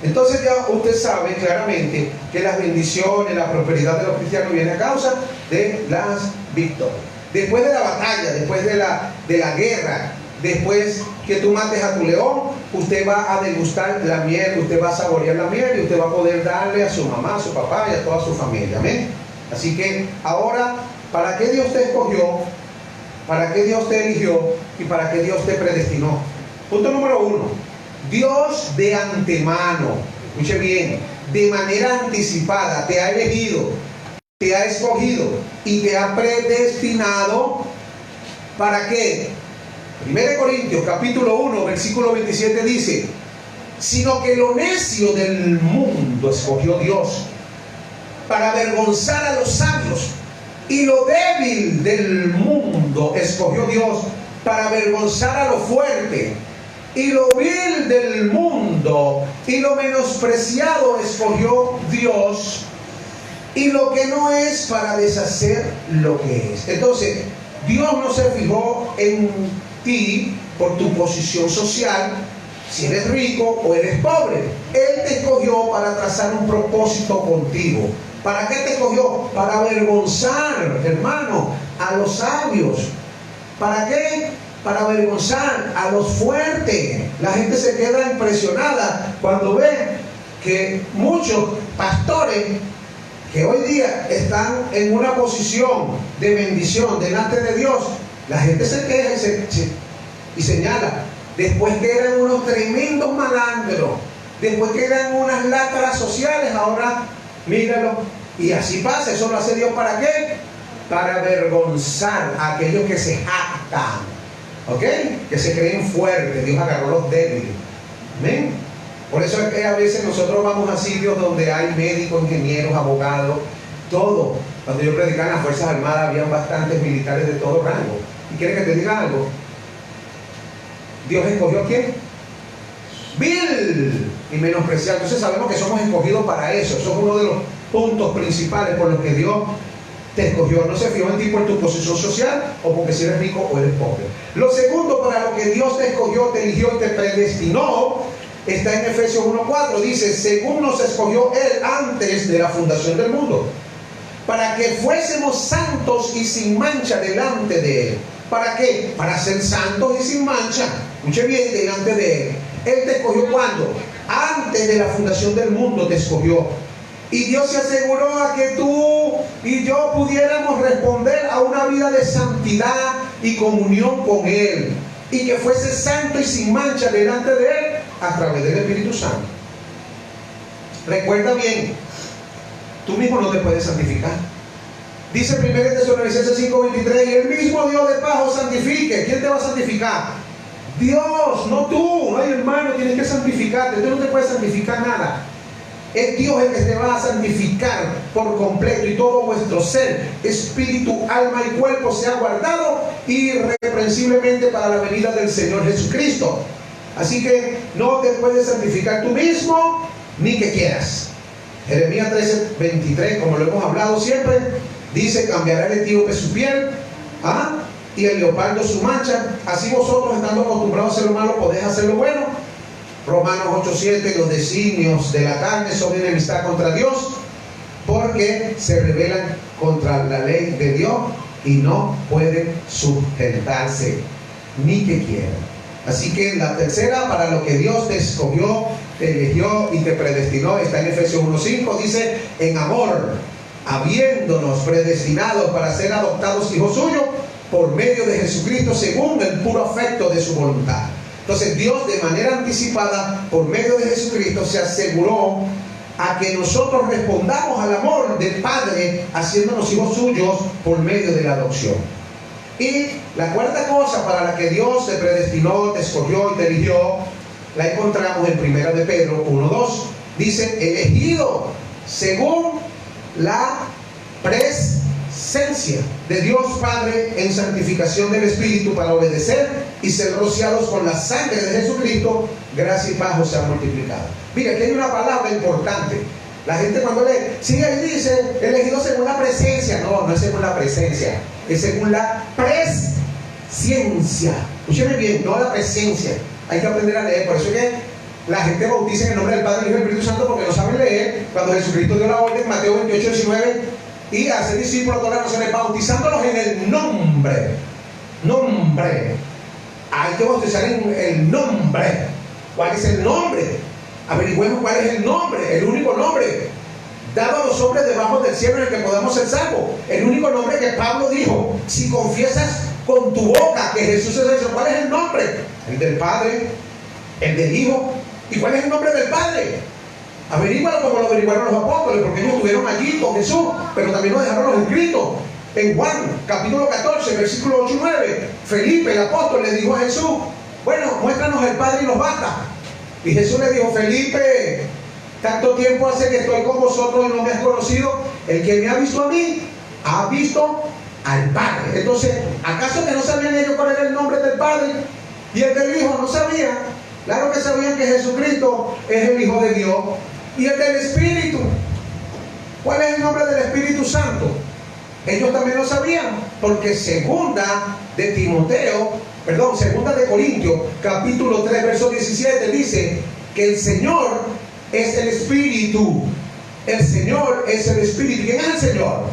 Entonces ya usted sabe claramente que las bendiciones, la prosperidad de los cristianos viene a causa de las victorias. Después de la batalla, después de la guerra, después que tú mates a tu león, usted va a degustar la miel, usted va a saborear la miel y usted va a poder darle a su mamá, a su papá y a toda su familia. Amén. Así que ahora, ¿para qué Dios te escogió? ¿Para qué Dios te eligió? ¿Y para qué Dios te predestinó? Punto número 1. Dios de antemano, escuche bien, de manera anticipada te ha elegido, te ha escogido y te ha predestinado. ¿Para qué? 1 Corintios capítulo 1 versículo 27 dice: sino que lo necio del mundo escogió Dios para avergonzar a los sabios, y lo débil del mundo escogió Dios para avergonzar a lo fuerte, y lo vil del mundo y lo menospreciado escogió Dios, y lo que no es, para deshacer lo que es. Entonces, Dios no se fijó en ti por tu posición social, si eres rico o eres pobre. Él te escogió para trazar un propósito contigo. ¿Para qué te escogió? Para avergonzar, hermano, a los sabios. ¿Para qué? Para avergonzar a los fuertes. La gente se queda impresionada cuando ve que muchos pastores que hoy día están en una posición de bendición delante de Dios, la gente se queja y señala, después que eran unos tremendos malandros, después que eran unas lacras sociales, ahora míralo. Y así pasa. Eso lo hace Dios ¿para qué? Para avergonzar a aquellos que se jactan, ¿ok? Que se creen fuertes. Dios agarró los débiles. ¿Amén? Por eso es que a veces nosotros vamos a sitios donde hay médicos, ingenieros, abogados, todo. Cuando yo predicaba en las Fuerzas Armadas habían bastantes militares de todo rango. ¿Y quiere que te diga algo? ¿Dios escogió a quién? Vil y menospreciado. Entonces sabemos que somos escogidos para eso. Eso es uno de los puntos principales por los que Dios te escogió. No se fijó en ti por tu posición social o porque si eres rico o eres pobre. Lo segundo, para lo que Dios te escogió, te eligió y te predestinó, está en Efesios 1:4. Dice: según nos escogió Él antes de la fundación del mundo, para que fuésemos santos y sin mancha delante de Él. ¿Para qué? Para ser santos y sin mancha. Escuche bien, delante de Él. Él te escogió ¿cuándo? Antes de la fundación del mundo te escogió. Y Dios se aseguró a que tú y yo pudiéramos responder a una vida de santidad y comunión con Él, y que fuese santo y sin mancha delante de Él a través del Espíritu Santo. Recuerda bien, tú mismo no te puedes santificar. Dice 1 Tesalonicenses 5:23: y el mismo Dios de paz os santifique. ¿Quién te va a santificar? Dios, no tú. Ay, hermano, tienes que santificarte. Tú no te puedes santificar nada. Es Dios el que te va a santificar por completo, y todo vuestro ser, espíritu, alma y cuerpo sea guardado irreprensiblemente para la venida del Señor Jesucristo. Así que no te puedes santificar tú mismo ni que quieras. Jeremías 13:23, como lo hemos hablado siempre, dice: cambiará el etíope su piel, y el leopardo su mancha. Así vosotros, estando acostumbrados a hacer lo malo, podéis hacer lo bueno. Romanos 8:7: los designios de la carne son enemistad contra Dios, porque se rebelan contra la ley de Dios y no pueden sujetarse, ni que quieran. Así que la tercera, para lo que Dios te escogió, te eligió y te predestinó, está en Efesios 1:5. Dice: en amor, habiéndonos predestinados para ser adoptados hijos suyos por medio de Jesucristo, según el puro afecto de su voluntad. Entonces Dios, de manera anticipada, por medio de Jesucristo, se aseguró a que nosotros respondamos al amor del Padre, haciéndonos hijos suyos por medio de la adopción. Y la cuarta cosa para la que Dios te predestinó, te escogió y te eligió, la encontramos en 1 de Pedro 1:2. Dice: elegido según la presencia de Dios Padre en santificación del Espíritu, para obedecer y ser rociados con la sangre de Jesucristo, gracia y paz os sean multiplicadas. Mira, aquí hay una palabra importante. La gente cuando lee, sí, ahí dice elegido según la presencia. No, no es según la presencia, es según la presciencia. Escúcheme bien, no la presencia. Hay que aprender a leer. Por eso es que la gente bautiza en el nombre del Padre, del Hijo y del Espíritu Santo porque no saben leer. Cuando Jesucristo dio la orden, Mateo 28, 19, y hacer discípulos a todas las naciones, bautizándolos en el nombre. Hay que bautizar en el nombre. ¿Cuál es el nombre? Averigüemos cuál es el nombre, el único nombre dado a los hombres debajo del cielo en el que podamos ser salvos. El único nombre que Pablo dijo: si confiesas con tu boca que Jesús es el Señor. ¿Cuál es el nombre? El del Padre, el del Hijo. ¿Y cuál es el nombre del Padre? Averígualo como lo averiguaron los apóstoles, porque ellos estuvieron allí con Jesús, pero también nos dejaron los escritos. En Juan, capítulo 14, versículo 8 y 9, Felipe, el apóstol, le dijo a Jesús: bueno, muéstranos el Padre y nos basta. Y Jesús le dijo: Felipe, tanto tiempo hace que estoy con vosotros y no me has conocido. El que me ha visto a mí, ha visto al Padre. Entonces, ¿acaso que no sabían ellos cuál era el nombre del Padre? Y el del Hijo no sabía. Claro que sabían que Jesucristo es el Hijo de Dios. Y el del Espíritu, ¿cuál es el nombre del Espíritu Santo? Ellos también lo sabían, porque segunda de Corintios, capítulo 3, verso 17, dice que el Señor es el Espíritu. El Señor es el Espíritu. ¿Quién es el Señor?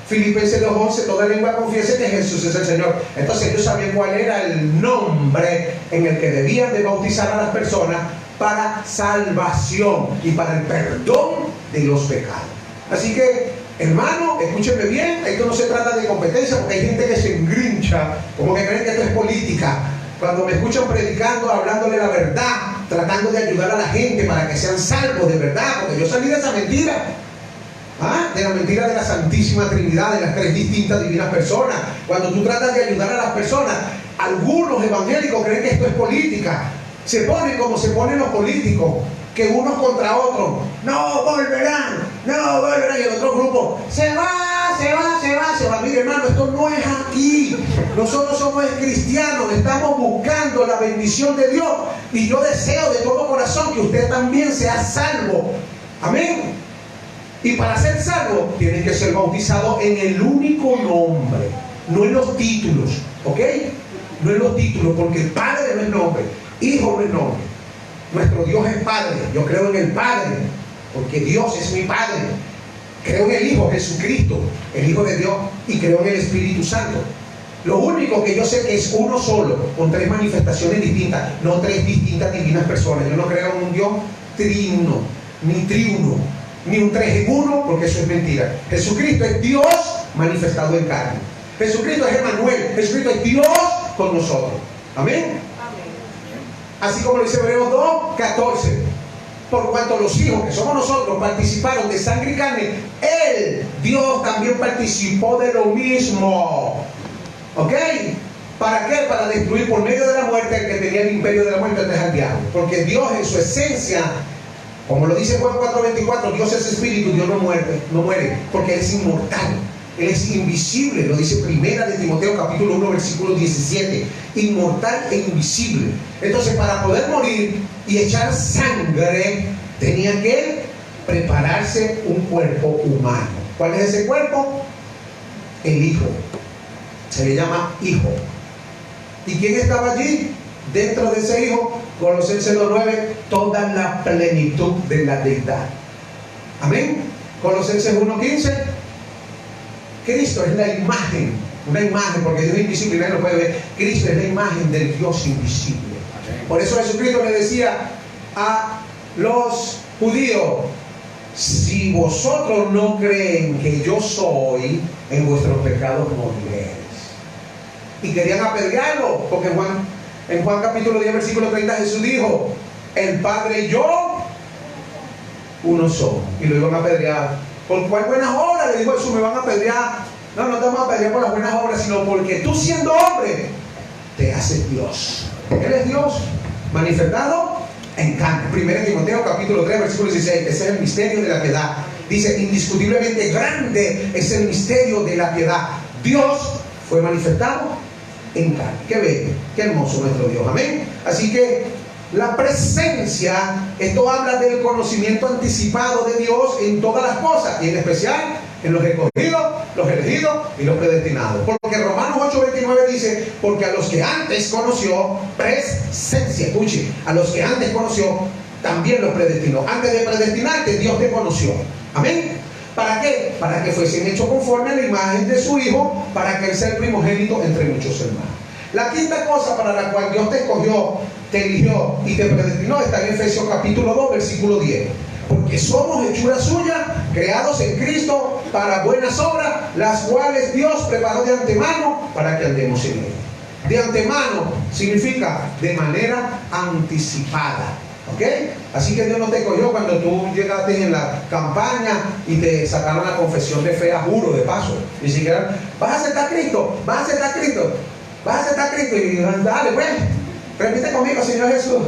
Filipenses 2:11, toda lengua confiese que Jesús es el Señor. Entonces ellos sabían cuál era el nombre en el que debían de bautizar a las personas para salvación y para el perdón de los pecados. Así que, hermano, escúchenme bien, esto no se trata de competencia, porque hay gente que se engrincha, como que creen que esto es política. Cuando me escuchan predicando, hablándole la verdad, tratando de ayudar a la gente para que sean salvos de verdad, porque yo salí de esa mentira. De la mentira de la Santísima Trinidad, de las tres distintas divinas personas. Cuando tú tratas de ayudar a las personas, algunos evangélicos creen que esto es política. Se ponen como se ponen los políticos, que unos contra otros: no volverán. Y el otro grupo: se va. Mire, hermano, esto no es aquí. Nosotros somos cristianos, estamos buscando la bendición de Dios, y yo deseo de todo corazón que usted también sea salvo. Amén. Y para ser salvo, tiene que ser bautizado en el único nombre, no en los títulos, ¿ok? No en los títulos, porque el Padre no es nombre, Hijo no es nombre. Nuestro Dios es Padre. Yo creo en el Padre, porque Dios es mi Padre. Creo en el Hijo, Jesucristo, el Hijo de Dios, y creo en el Espíritu Santo. Lo único que yo sé que es uno solo, con tres manifestaciones distintas, no tres distintas divinas personas. Yo no creo en un Dios triuno, ni triuno, ni un tres en uno, porque eso es mentira. Jesucristo es Dios manifestado en carne. Jesucristo es Emmanuel. Jesucristo es Dios con nosotros. Amén. Así como lo dice Hebreos 2:14. Por cuanto los hijos, que somos nosotros, participaron de sangre y carne, Él, Dios, también participó de lo mismo. ¿Ok? ¿Para qué? Para destruir por medio de la muerte el que tenía el imperio de la muerte, antes al diablo. Porque Dios en su esencia, como lo dice Juan 4:24, Dios es espíritu, Dios no muere, porque Él es inmortal. Él es invisible, lo dice primera de Timoteo capítulo 1 versículo 17, inmortal e invisible. Entonces, para poder morir y echar sangre, tenía que prepararse un cuerpo humano. ¿Cuál es ese cuerpo? El Hijo. Se le llama Hijo. ¿Y quién estaba allí? Dentro de ese Hijo, Colosenses 2:9, toda la plenitud de la deidad. Amén. Colosenses 1:15, Cristo es la imagen, una imagen, porque Dios es invisible y nadie lo puede ver. Cristo es la imagen del Dios invisible. Por eso Jesucristo le decía a los judíos: si vosotros no creen que yo soy, en vuestros pecados moriréis. Y querían apedrearlo, porque en Juan capítulo 10 versículo 30 Jesús dijo: el Padre y yo uno somos. Y lo iban a apedrear. ¿Por cuál buenas obras? Le dijo Jesús: me van a apedrear. No te vamos a apedrear por las buenas obras, sino porque tú, siendo hombre, te haces Dios. Él es Dios manifestado en carne. 1 Timoteo capítulo 3 versículo 16. Ese es el misterio de la piedad. Dice: indiscutiblemente grande es el misterio de la piedad. Dios fue manifestado en carne. Qué bello, qué hermoso nuestro Dios. Amén. Así que la presencia, esto habla del conocimiento anticipado de Dios en todas las cosas, y en especial en los escogidos, los elegidos y los predestinados. Porque Romanos 8:29 dice, porque a los que antes conoció, presencia, escuche, a los que antes conoció, también los predestinó. Antes de predestinarte, Dios te conoció. Amén. ¿Para qué? Para que fuesen hechos conforme a la imagen de su Hijo, para que Él sea el primogénito entre muchos hermanos. La quinta cosa para la cual Dios te escogió, te eligió y te predestinó está en Efesios capítulo 2, versículo 10. Porque somos hechura suya, creados en Cristo para buenas obras, las cuales Dios preparó de antemano para que andemos en ellas. De antemano significa de manera anticipada. ¿Ok? Así que Dios no te escogió cuando tú llegaste en la campaña y te sacaron la confesión de fe a juro, de paso. Ni siquiera, vas a aceptar a Cristo, vas a aceptar a Cristo, vas a aceptar a Cristo. Y dale, pues, repite conmigo, Señor Jesús.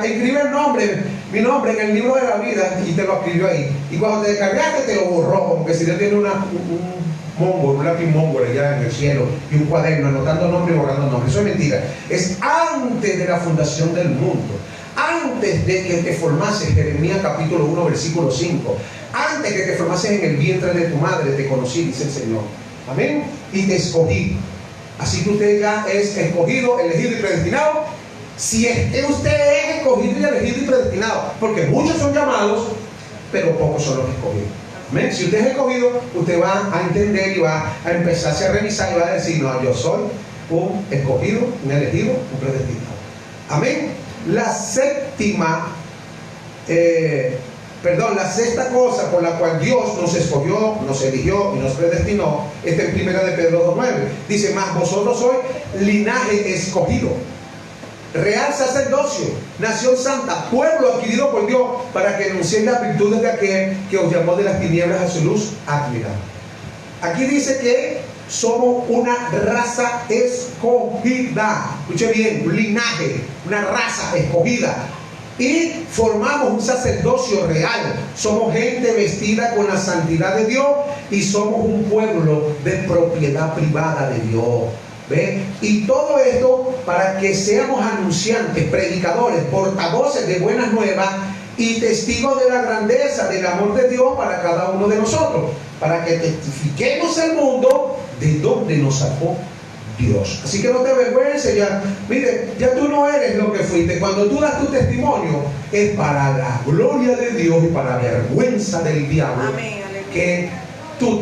Escribe el nombre, mi nombre en el libro de la vida, y te lo escribió ahí. Y cuando te descargaste, te lo borró, como que si Dios tiene un lápiz mongol allá en el cielo y un cuaderno anotando nombres y borrando nombres. Eso es mentira. Es antes de la fundación del mundo, antes de que te formases. Jeremías capítulo 1 versículo 5. Antes que te formases en el vientre de tu madre te conocí, dice el Señor. Amén. Y te escogí. Así que usted ya es escogido, elegido y predestinado. Si es que usted es escogido y elegido y predestinado, porque muchos son llamados, pero pocos son los escogidos. Amén. Si usted es escogido, usted va a entender y va a empezarse a revisar y va a decir, no, yo soy un escogido, un elegido, un predestinado. Amén. La sexta cosa por la cual Dios nos escogió, nos eligió y nos predestinó está en 1 de Pedro 2:9. Dice, mas vosotros sois linaje escogido, real sacerdocio, nación santa, pueblo adquirido por Dios, para que anunciéis las virtudes de aquel que os llamó de las tinieblas a su luz admirable. Aquí dice que somos una raza escogida. Escuche bien, un linaje, una raza escogida. Y formamos un sacerdocio real. Somos gente vestida con la santidad de Dios y somos un pueblo de propiedad privada de Dios. ¿Ve? Y todo esto para que seamos anunciantes, predicadores, portavoces de buenas nuevas y testigos de la grandeza del amor de Dios para cada uno de nosotros, para que testifiquemos al mundo de dónde nos sacó Dios. Así que no te avergüences ya. Mire, ya tú no eres lo que fuiste. Cuando tú das tu testimonio es para la gloria de Dios y para la vergüenza del diablo. Amén, que tú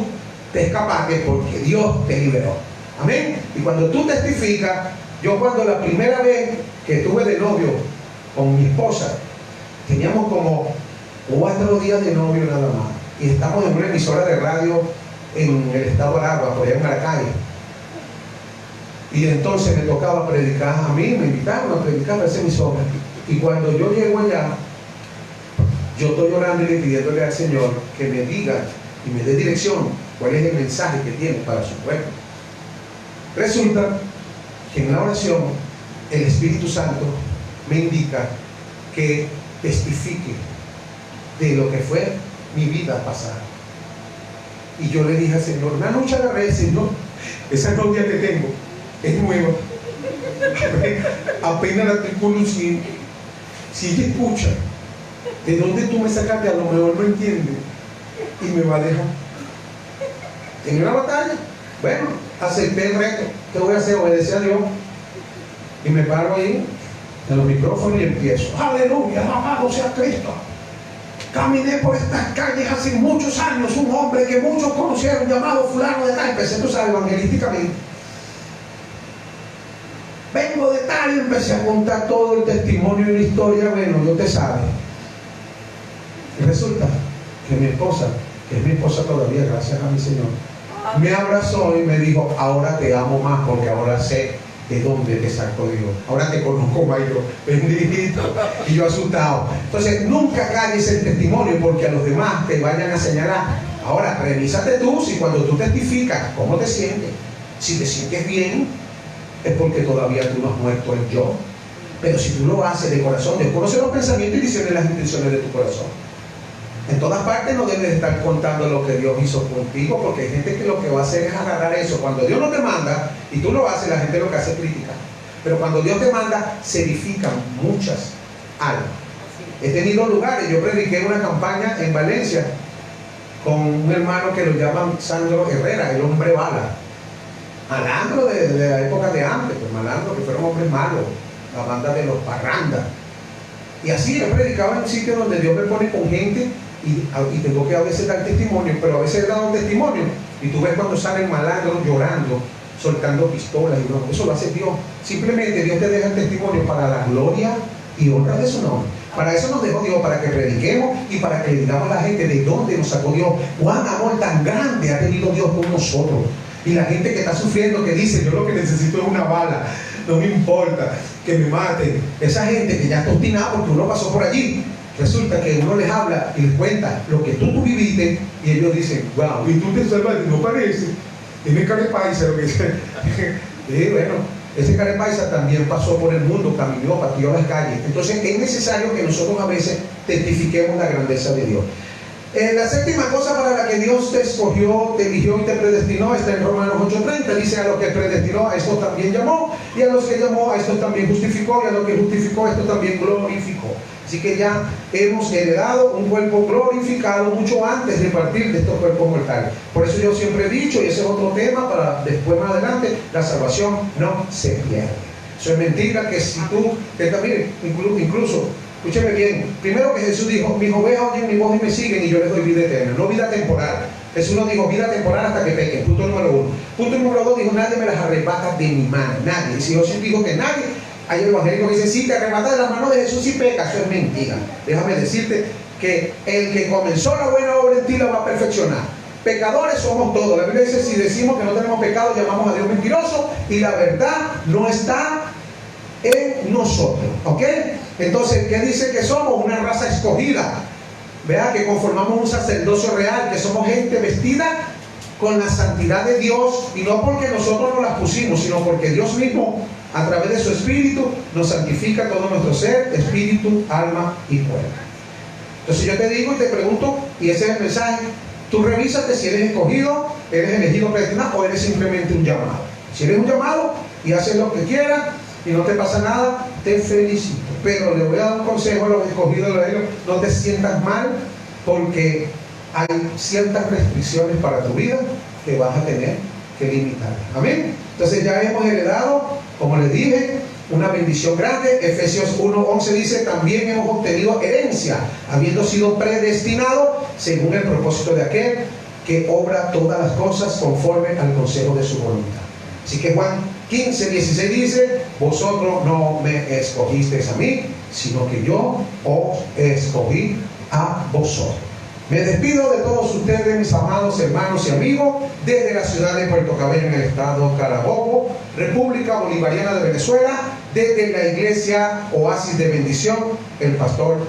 te escapaste porque Dios te liberó. Amén. Y cuando tú testificas, yo cuando la primera vez que estuve de novio con mi esposa, teníamos como 4 días de novio nada más, y estamos en una emisora de radio en el estado de Aragua, por allá en Maracay. Y entonces me tocaba predicar a mí, me invitaron a predicar a esa emisora. Y cuando yo llego allá, yo estoy orando y pidiéndole al Señor que me diga y me dé dirección cuál es el mensaje que tiene para su pueblo. Resulta que en la oración el Espíritu Santo me indica que testifique de lo que fue mi vida pasada. Y yo le dije al Señor, una noche agarré, Señor, esa novia que tengo es nueva, apenas la estoy conociendo. Si ella escucha de dónde tú me sacaste, a lo mejor no entiende y me va a dejar. En una batalla, bueno, acepté el reto. ¿Qué voy a hacer? Obedecer a Dios. Y me paro ahí en los micrófonos y empiezo, aleluya, amado sea Cristo. Caminé por estas calles hace muchos años, un hombre que muchos conocieron llamado fulano de tal. Empecé, tú sabes, evangelísticamente. Vengo de tal y empecé a contar todo el testimonio y la historia. Bueno, Dios te sabe. Y resulta que mi esposa, que es mi esposa todavía, gracias a mi Señor, me abrazó y me dijo, ahora te amo más porque ahora sé de dónde te sacó Dios. Ahora te conozco más yo. Bendito. Y yo asustado. Entonces, nunca calles el testimonio porque a los demás te vayan a señalar. Ahora, revísate tú si cuando tú testificas, ¿cómo te sientes? Si te sientes bien, es porque todavía tú no has muerto el yo. Pero si tú lo haces de corazón, Dios conoce los pensamientos y visiones y las intenciones de tu corazón. En todas partes no debes estar contando lo que Dios hizo contigo, porque hay gente que lo que va a hacer es agarrar eso. Cuando Dios no te manda y tú lo haces, la gente lo que hace es criticar. Pero cuando Dios te manda, se edifican muchas almas. He tenido lugares, yo prediqué una campaña en Valencia con un hermano que lo llaman Sandro Herrera, el hombre bala. Malandro de la época de antes, pues malandro que fueron hombres malos, la banda de los Parrandas. Y así yo predicaba en un sitio donde Dios me pone con gente y tengo que a veces dar testimonio, pero a veces he dado testimonio y tú ves cuando salen malandros llorando, soltando pistolas y no, eso lo hace Dios. Simplemente Dios te deja el testimonio para la gloria y honra de su nombre. Para eso nos dejó Dios, para que prediquemos y para que le digamos a la gente de dónde nos sacó Dios, cuán amor tan grande ha tenido Dios con nosotros. Y la gente que está sufriendo, que dice, yo lo que necesito es una bala, no me importa que me maten. Esa gente que ya está obstinada porque uno pasó por allí, resulta que uno les habla y les cuenta lo que tú viviste y ellos dicen, wow, y tú te salvaste, no parece, tiene cara de paisa lo que dice. Y bueno, ese cara de paisa también pasó por el mundo, caminó, pateó las calles. Entonces es necesario que nosotros a veces testifiquemos la grandeza de Dios. La séptima cosa para la que Dios te escogió, te eligió y te predestinó está en Romanos 8:30. Dice, a los que predestinó, a estos también llamó, y a los que llamó, a estos también justificó, y a los que justificó, a estos también glorificó. Así que ya hemos heredado un cuerpo glorificado mucho antes de partir de estos cuerpos mortales. Por eso yo siempre he dicho, y ese es otro tema para después más adelante, la salvación no se pierde. Eso es mentira, que si tú, mire, incluso escúcheme bien, primero que Jesús dijo, mis ovejas oyen mi voz y me siguen y yo les doy vida eterna, no vida temporal. Jesús no dijo vida temporal hasta que pequen, punto número 1. Punto número 2, dijo, nadie me las arrebata de mi mano, nadie. Y si Jesús dijo que nadie, hay el evangélico que dice, si te arrebata de las manos de Jesús y peca, eso es mentira. Déjame decirte que el que comenzó la buena obra en ti la va a perfeccionar. Pecadores somos todos. La Biblia dice, si decimos que no tenemos pecado, llamamos a Dios mentiroso y la verdad no está en nosotros, ¿ok? Entonces, ¿qué dice que somos? Una raza escogida. Vea que conformamos un sacerdocio real, que somos gente vestida con la santidad de Dios, y no porque nosotros nos las pusimos, sino porque Dios mismo, a través de su Espíritu, nos santifica todo nuestro ser, espíritu, alma y cuerpo. Entonces yo te digo y te pregunto, y ese es el mensaje, tú revísate si eres escogido, eres elegido, predestinado, o eres simplemente un llamado. Si eres un llamado y haces lo que quieras y no te pasa nada, te felicito. Pero le voy a dar un consejo a los escogidos, no te sientas mal, porque hay ciertas restricciones para tu vida que vas a tener que limitar. Amén. Entonces ya hemos heredado, como les dije, una bendición grande. Efesios 1:11 dice, también hemos obtenido herencia, habiendo sido predestinados según el propósito de aquel que obra todas las cosas conforme al consejo de su voluntad. Así que Juan 15:16 dice, vosotros no me escogisteis a mí, sino que yo os escogí a vosotros. Me despido de todos ustedes, mis amados hermanos y amigos, desde la ciudad de Puerto Cabello, en el estado Carabobo, República Bolivariana de Venezuela, desde la iglesia Oasis de Bendición, el pastor Miguel.